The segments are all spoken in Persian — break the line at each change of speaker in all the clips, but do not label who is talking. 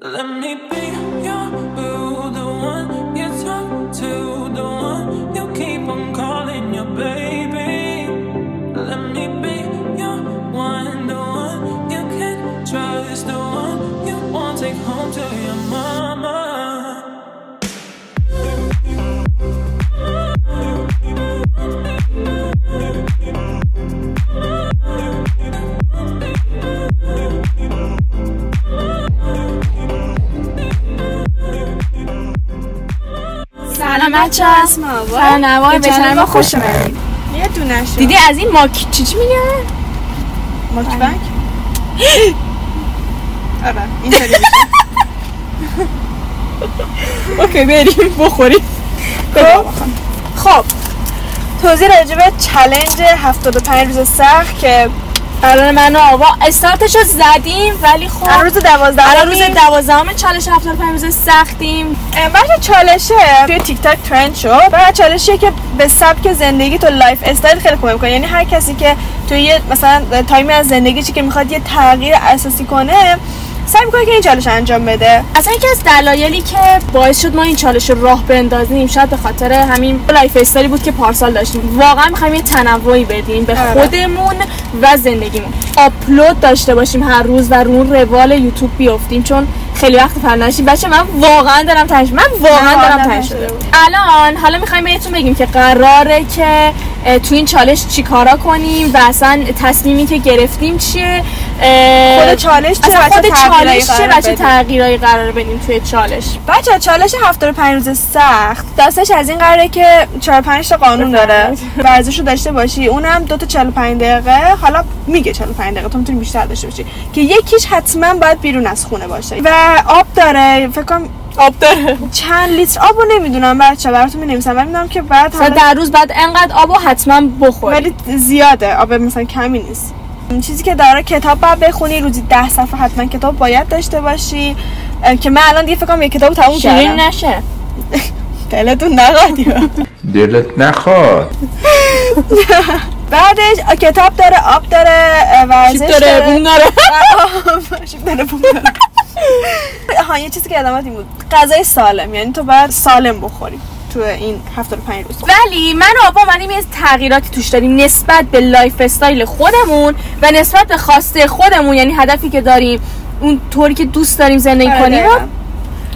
Let me be your boo, the one you talk to, the one you keep on calling your baby. Let me be your one, the one you can trust, the one you won't take home to your mama.
سلام بچه هست فرنوار به چنل ما خوش اومدید.
یه دونه شو
دیدی از این چی میگن؟
ماکبک؟ آره اینطوری میشه.
اوکی بریم بخوریم.
خب توضیح راجع به چالش 75 روز سخت که
الان من و آوا استارتشو زدیم ولی خب
الان روز 12
روز 12 چالش 75 روز سختیم.
بچه چالشه توی تیک تاک ترند شد و چالشیه که به سبک زندگی تو لایف استایل خیلی کمک می‌کنه. یعنی هر کسی که توی مثلا تایمی از زندگیش که میخواد یه تغییر اساسی کنه سعی می‌کنه که این چالش انجام بده.
اصلا یکی از دلایلی که باعث شد ما این چالش رو راه بندازیم شاید به خاطر همین لایف استایلی بود که پارسال داشتیم. واقعا می‌خوایم یه تنوعی بدیم به خودمون و زندگیمون. آپلود داشته باشیم هر روز و رو اون روال یوتیوب بیافتیم چون خیلی وقت فرنشیم. بچه من واقعا دارم تنش شده. الان حالا می‌خوایم بهتون بگیم که قراره که تو این چالش چیکارا کنیم و اصلا تصمیمی که گرفتیم چیه.
خود چالش چیه
بچه تغییرایی قراره بدیم توی چالش.
بچه چالش 75 روز سخت داستش از این قراره که 4-5 تا قانون داره ورزشو داشته باشی. اونم 2 تا 45 دقیقه. حالا میگه 45 دقیقه تو میتونی بیشتر داشته باشی که یکیش حتما باید بیرون از خونه باشه و آب داره. فکر کنم
آب داره
چند لیتر آبو نمیدونم بچه براتون می‌نویسم ولی میدونم که بعد
در روز بعد انقدر آبو حتما بخوری
ولی زیاده آب مثلا کمی نیست. چیزی که داره کتاب باید بخونی روزی 10 صفحه حتما کتاب باید داشته باشی که من الان دیگه فکر کنم یک کتابو تموم کردم.
شیرین نشه
دلتون نخواد
دلت نخواد.
بعدش کتاب داره آب داره ورزش داره
بوم داره
یه چیزی که یادم این بود غذای سالم. یعنی تو باید سالم بخوری تو این 75 روز.
ولی من و آبا اومدیم یه تغییراتی توش داریم نسبت به لایف استایل خودمون و نسبت به خواسته خودمون. یعنی هدفی که داریم اون طوری که دوست داریم زندگی کنیم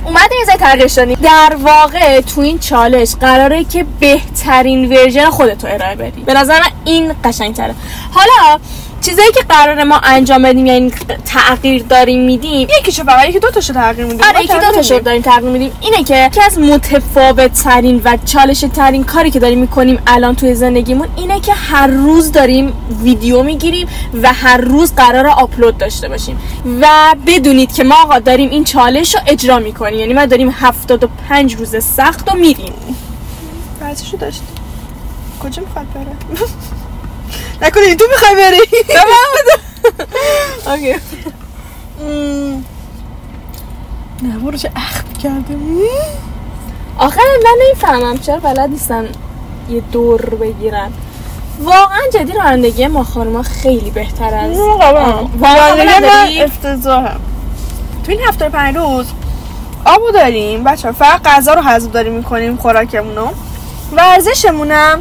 اومدیم یه تغییرش دادیم. در واقع تو این چالش قراره که بهترین ورژن خودتو ارائه بدی. به نظر من این قشنگ‌تره. حالا چیزایی که قراره ما انجام بدیم یعنی تغییر داریم میدیم
یکیشو فقط یکی 2 تاشو تغییر میدیم.
آره یکی 2 تاشو داریم تغییر میدیم. اینه که یکی از متفاوت ترین و چالش ترین کاری که داریم میکنیم الان توی زندگیمون اینه که هر روز داریم ویدیو میگیریم و هر روز قراره آپلود داشته باشیم و بدونید که ما آقا داریم این چالش رو اجرا میکنیم. یعنی ما داریم 75 روز سخت رو میریم.
ورزشو داشتیم کجا میخواد بره؟ نکنی تو میخوای بری؟ اوکی نه برو چه اخم کرده.
آخر من نمیفهمم چرا بلد نیستن یه دور بگیرن. واقعا جدی رانندگی ما خانوما خیلی بهتر از
رانندگی افتضاحه. تو این 75 روز آبو داریم بچه فقط غذا رو هضم داریم میکنیم خوراکمونو. ورزشمونم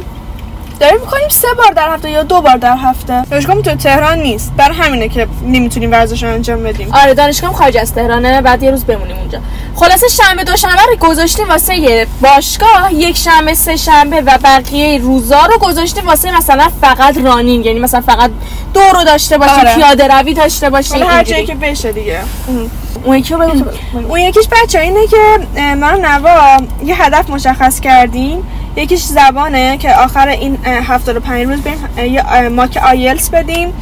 داریم میکنیم 3 بار در هفته یا 2 بار در هفته. دانشگاه تو تهران نیست برای همینه که نمیتونیم ورزش رو انجام بدیم.
آره دانشگاه خارج از تهرانه بعد یه روز بمونیم اونجا. خلاصه شنبه دوشنبه رو گذاشتیم واسه باشگاه، یک شنبه سه شنبه و بقیه روزا رو گذاشتیم واسه مثلا فقط رانینگ. یعنی مثلا فقط دور رو داشته باشیم آره. پیاده روی داشته باشیم
هر جایی که بشه دیگه.
اون یکی
اون یکیش بچه اینه که من نوا یه هدف مشخص کردیم. یکیش زبانه که آخر این 75 روز بریم ما که آیلتس بدیم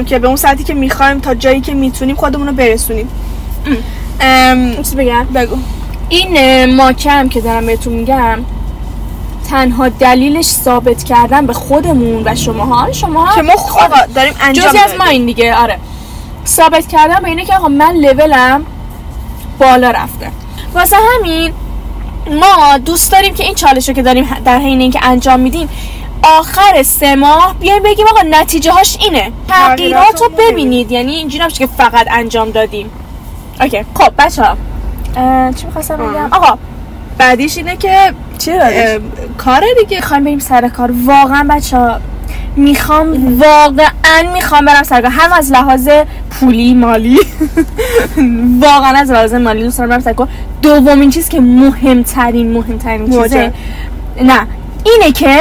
که به اون سطحی که میخوایم تا جایی که میتونیم خودمون رو برسونیم.
چیز بگم؟
بگو.
این ماکه هم که دارم بهتون میگم تنها دلیلش ثابت کردن به خودمون و شماها
که ما داریم انجام
جزئی از ما این دیگه. آره ثابت کردن به اینه که آقا من لولم بالا رفته. واسه همین ما دوست داریم که این چالش رو که داریم در حین اینکه انجام میدیم آخر 3 ماه بیایم بگیم آقا نتیجه هاش اینه. تغییرات رو ببینید. یعنی اینجوری نمیشه که فقط انجام دادیم. اوکی خب بچه‌ها چی می‌خواستم بگم؟ آقا
بعدیش اینه که
چی
کاره دیگه،
می‌خوایم بریم سر کار. واقعا بچه‌ها واقعا میخوام برم سر کار، هم از لحاظ پولی مالی واقعا از لحاظ مالی دوست دارم برم سر کار. دومین چیز که مهمترین چیزه نه اینه که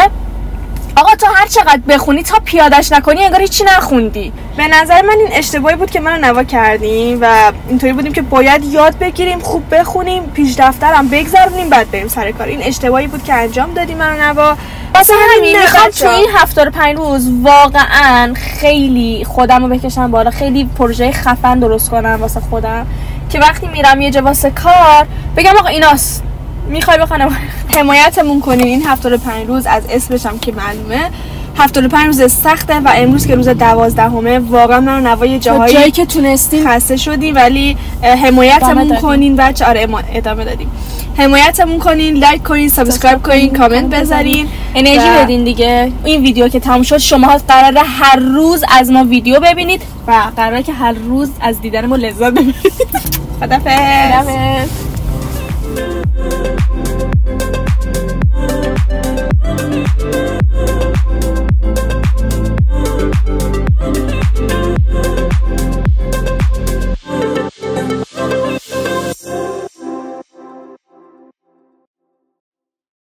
آقا تو هر چقدر بخونی تا پیادش نکنی انگار هیچی نخوندی.
به نظر من این اشتباهی بود که منو نوا کردیم و اینطوری بودیم که باید یاد بگیریم، خوب بخونیم، پیش دفترم بگذارونیم، بعد بریم سر کار. این اشتباهی بود که انجام دادیم منو نوا.
واسه همین میخوام تو این 75 روز واقعا خیلی خودم رو بکشم بالا، خیلی پروژه خفن درست کنم واسه خودم که وقتی میرم یه جا واسه کار بگم آقا ایناست، میخوای بخونم.
حمایتمون کنین این 75 روز، از اسمش هم که معلومه 75 روز سخته و امروز که روز 12مه واقعا من نوای جایی
که تونستیم
خسته شدیم، ولی حمایتمون کنین بچه. آره ادامه دادیم. حمایتمون کنین، لایک کنین، سابسکرایب کنین، کامنت بذارین،
انرژی بدین دیگه. این ویدیو که تموم شد شما قراره هر روز از ما ویدیو ببینید و قراره که هر روز از دیدن ما لذت ببرید.
خدافظ.